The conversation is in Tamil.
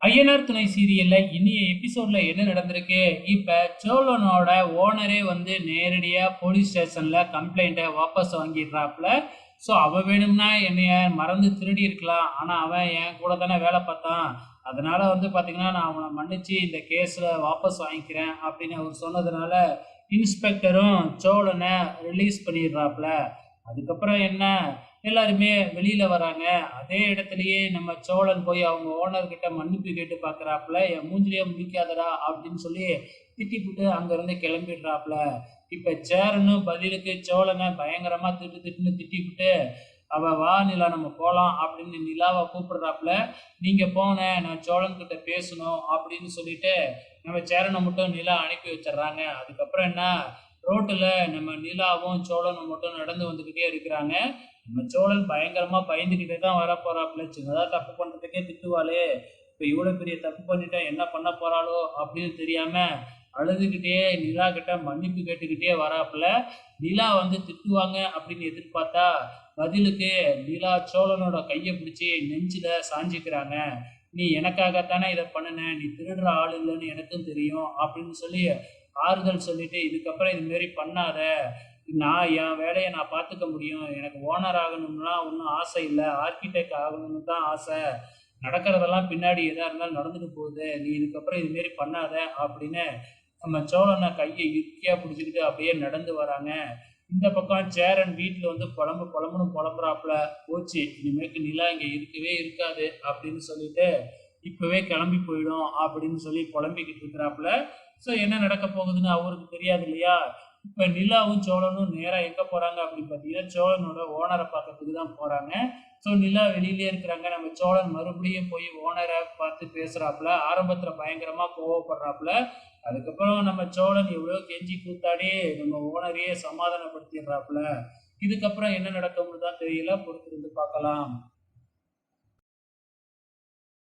ஐயனார் துணை சீரியல்ல இனிய எபிசோட்ல என்ன நடந்திருக்கு? இப்ப சோழனோட ஓனரே வந்து நேரடியா போலீஸ் ஸ்டேஷன்ல கம்ப்ளைண்ட்ட வாபஸ் வாங்கிடுறாப்ல. அவ வேணும்னா என்னைய மறந்து திருடி இருக்கலாம். ஆனா அவன் என் கூட தானே வேலை பார்த்தான். அதனால வந்து பார்த்தீங்கன்னா, நான் அவன மன்னிச்சு இந்த கேஸ்ல வாபஸ் வாங்கிக்கிறேன் அப்படின்னு அவர் சொன்னதுனால, இன்ஸ்பெக்டரும் சோழன ரிலீஸ் பண்ணிடுறாப்ல. அதுக்கப்புறம் என்ன, எல்லாருமே வெளியில வராங்க. அதே இடத்துலயே நம்ம சோழன் போய் அவங்க ஓனர் கிட்ட மன்னிப்பு கேட்டு பார்க்குறாப்புல. "என் மூஞ்சிலயே முழிக்காதடா" அப்படின்னு சொல்லி திட்டிப்புட்டு அங்கருந்து கிளம்பிடுறாப்புல. இப்ப சேரனும் பதிலுக்கு சோழன பயங்கரமா திட்டு திட்டுன்னு திட்டிப்புட்டு, "வா நிலா நம்ம போலாம்" அப்படின்னு நிலாவ கூப்பிடுறாப்புல. "நீங்க போங்க, நான் சோழன் கிட்ட பேசணும்" அப்படின்னு சொல்லிட்டு நம்ம சேரனை மட்டும் நிலா அனுப்பி வச்சிடுறாங்க. அதுக்கப்புறம் என்ன, ரோட்டுல நம்ம நிலாவும் சோழனும் மட்டும் நடந்து வந்துகிட்டே இருக்கிறாங்க. நம்ம சோழன் பயங்கரமா பயந்துகிட்டே தான் வர போறாப்புல. சின்னதா தப்பு பண்றதுக்கே திட்டுவாளே, இப்ப இவ்வளவு பெரிய தப்பு பண்ணிட்டா என்ன பண்ண போறாளோ அப்படின்னு தெரியாம அழுதுகிட்டே நிலா கிட்ட மன்னிப்பு கேட்டுக்கிட்டே வராப்புல. நிலா வந்து திட்டுவாங்க அப்படின்னு எதிர்பார்த்தா, பதிலுக்கு நிலா சோழனோட கையை பிடிச்சி நெஞ்சில சாஞ்சிக்கிறாங்க. "நீ எனக்காகத்தானே இதை பண்ணுன, நீ திருடுற ஆள் இல்லைன்னு எனக்கும் தெரியும்" அப்படின்னு சொல்லி ஆறுதல் சொல்லிட்டு, "இதுக்கப்புறம் இது மாரி பண்ணாத, நான் என் வேலையை நான் பார்த்துக்க முடியும். எனக்கு ஓனர் ஆகணும்லாம் ஒன்றும் ஆசை இல்லை, ஆர்கிடெக்ட் ஆகணும்னு தான் ஆசை. நடக்கிறதெல்லாம் பின்னாடி எதா இருந்தாலும் நடந்துட்டு போகுது. நீ இதுக்கப்புறம் இதுமாரி பண்ணாத" அப்படின்னு நம்ம சோழனை கையை இறுக்கியா பிடிச்சிக்கிட்டு அப்படியே நடந்து வராங்க. இந்த பக்கம் சேரன் வீட்டில் வந்து புலம்பு புலம்புன்னு புலம்புறாப்புல. "போச்சு, இனிமேக்கு நிலா இங்கே இருக்கவே இருக்காது" அப்படின்னு சொல்லிட்டு இப்பவே கிளம்பி போயிடும் அப்படின்னு சொல்லி புலம்பிக்கிட்டு இருக்கிறாப்புல. என்ன நடக்க போகுதுன்னு அவருக்கு தெரியாது இல்லையா? இப்ப நிலாவும் சோழனும் நேரா எங்க போறாங்க அப்படின்னு பார்த்தீங்கன்னா, சோழனோட ஓனரை பார்க்கறதுக்கு தான் போறாங்க. நிலா வெளியிலேயே இருக்கிறாங்க. நம்ம சோழன் மறுபடியும் போய் ஓனரை பார்த்து பேசுறாப்புல. ஆரம்பத்துல பயங்கரமா கோவப்படுறாப்புல. அதுக்கப்புறம் நம்ம சோழன் எவ்வளோ கெஞ்சி கூத்தாடி நம்ம ஓனரையே சமாதானப்படுத்திடுறாப்புல. இதுக்கப்புறம் என்ன நடக்கும்னு தான் தெரியல. பொறுத்திருந்து பார்க்கலாம்.